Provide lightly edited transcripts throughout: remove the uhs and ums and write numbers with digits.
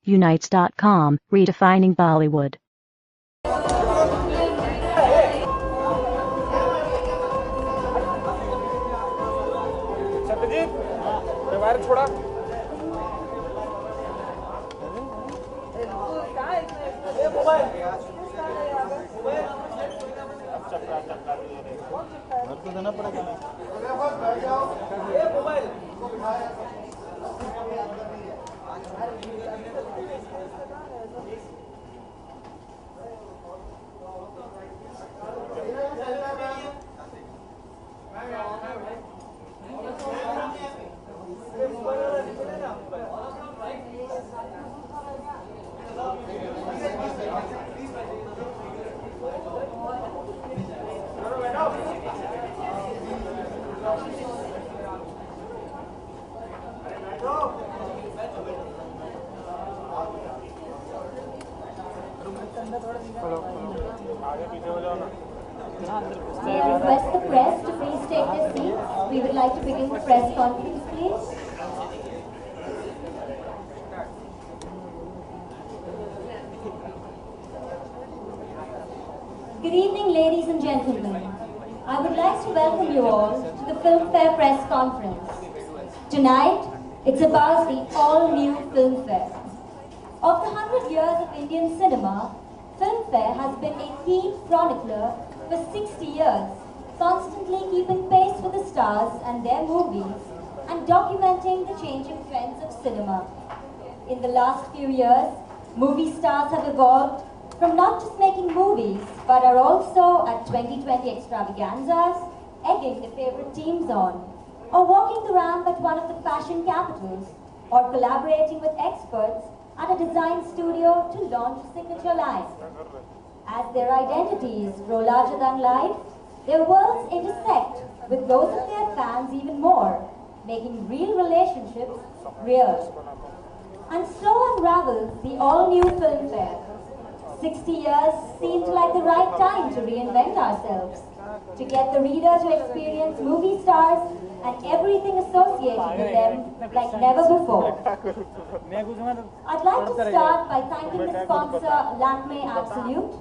Unites.com, redefining Bollywood. I request the press to please take their seats. We would like to begin the press conference, please. Good evening, ladies and gentlemen. I would like to welcome you all to the Filmfare press conference. Tonight, it's about the all-new Filmfare. Of the 100 years of Indian cinema, Filmfare has been a key chronicler for 60 years, constantly keeping pace with the stars and their movies and documenting the changing trends of cinema. In the last few years, movie stars have evolved from not just making movies, but are also at 2020 extravaganzas, egging their favorite teams on, or walking the ramp at one of the fashion capitals, or collaborating with experts at a design studio to launch a signature line. As their identities grow larger than life, their worlds intersect with those of their fans even more, making real relationships real. And so unravels the all-new Filmfare. 60 years seemed like the right time to reinvent ourselves, to get the reader to experience movie stars and everything associated with them like never before. I'd like to start by thanking the sponsor, Lakme Absolute.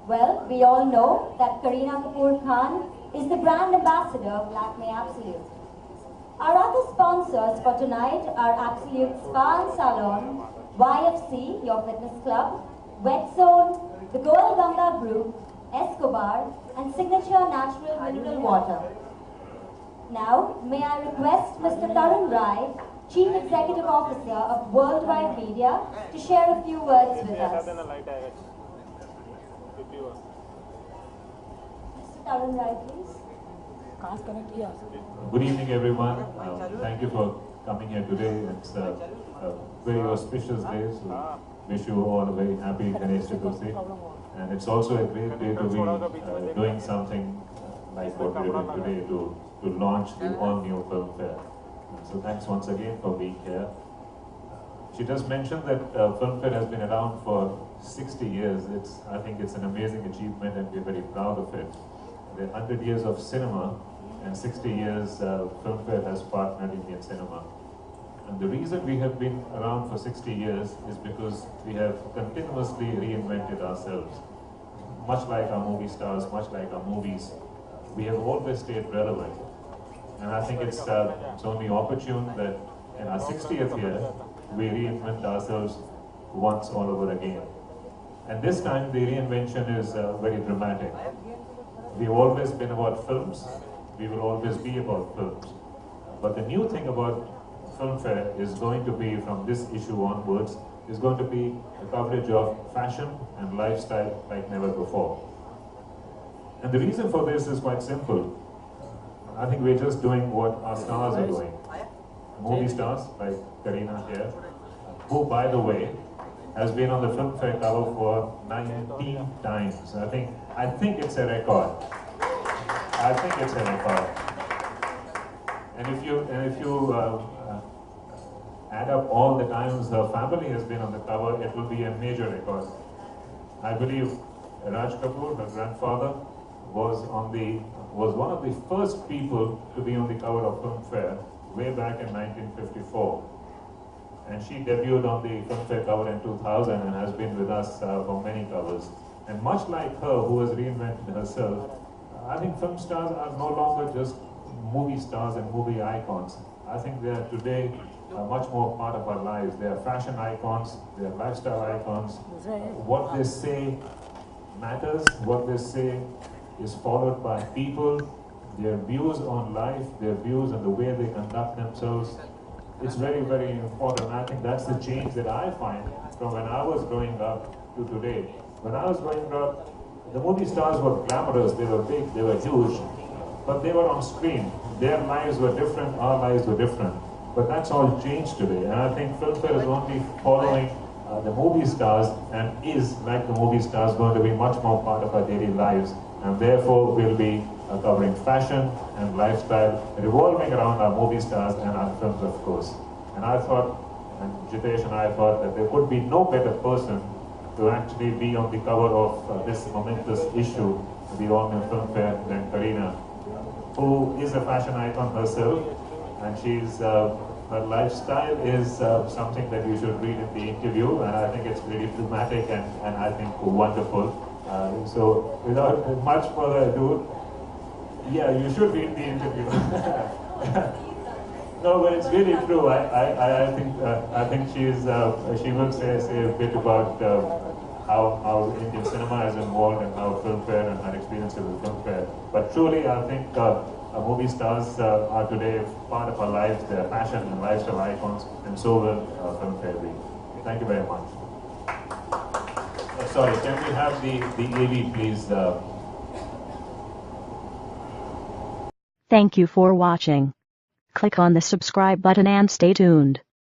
Well, we all know that Kareena Kapoor Khan is the brand ambassador of Lakme Absolute. Our other sponsors for tonight are Absolute Spa and Salon, YFC, your fitness club, Wet Zone, the Goel Ganga Group, Escobar, and Signature Natural Mineral Water. Now, may I request Mr. Tarun Rai, Chief Executive Officer of Worldwide Media, to share a few words with us. Mr. Tarun Rai, please. Good evening, everyone. Thank you for coming here today. It's a very auspicious day, so wish you all a very happy Ganesh Chaturthi. And it's also a great day to be doing something like what we're doing today to launch the all-new Filmfare. So thanks once again for being here. She just mentioned that Filmfare has been around for 60 years. I think it's an amazing achievement and we're very proud of it. The 100 years of cinema and 60 years Filmfare has partnered Indian cinema. And the reason we have been around for 60 years is because we have continuously reinvented ourselves. Much like our movie stars, much like our movies, we have always stayed relevant. And I think it's only opportune that in our 60th year, we reinvent ourselves once all over again. And this time, the reinvention is very dramatic. We've always been about films. We will always be about films. But the new thing about Filmfare is going to be, from this issue onwards, is going to be a coverage of fashion and lifestyle like never before. And the reason for this is quite simple. I think we're just doing what our stars are doing. Movie stars like Kareena here, who, by the way, has been on the Filmfare cover for 19 times. I think it's a record. I think it's a record. And if you add up all the times her family has been on the cover, it will be a major record. I believe Raj Kapoor, her grandfather, was one of the first people to be on the cover of Filmfare way back in 1954. And she debuted on the Filmfare cover in 2000 and has been with us for many covers. And much like her, who has reinvented herself, I think film stars are no longer just movie stars and movie icons. I think they are today much more part of our lives. They are fashion icons, they are lifestyle icons. What they say matters, what they say is followed by people, their views on life, their views on the way they conduct themselves. It's very, very important. I think that's the change that I find from when I was growing up to today. When I was growing up, the movie stars were glamorous, they were big, they were huge, but they were on screen. Their lives were different, our lives were different. But that's all changed today. And I think Filmfare is only following the movie stars and is, like the movie stars, going to be much more part of our daily lives. And therefore, we'll be covering fashion and lifestyle, revolving around our movie stars and our films, of course. And I thought, and Jitesh and I thought that there could be no better person to actually be on the cover of this momentous issue, the all-new Filmfare, than Kareena, who is a fashion icon herself, and she's her lifestyle is something that you should read in the interview, and I think it's really dramatic and I think wonderful. So without much further ado, yeah, you should read the interview. No, but it's really true. I think she will say a bit about how Indian cinema is involved and how Filmfare and her experience with Filmfare. But truly, I think movie stars are today part of our lives. They are fashion and lifestyle icons, and so will Filmfare be. Thank you very much. Sorry, can we have the AV, please? Thank you for watching. Click on the subscribe button and stay tuned.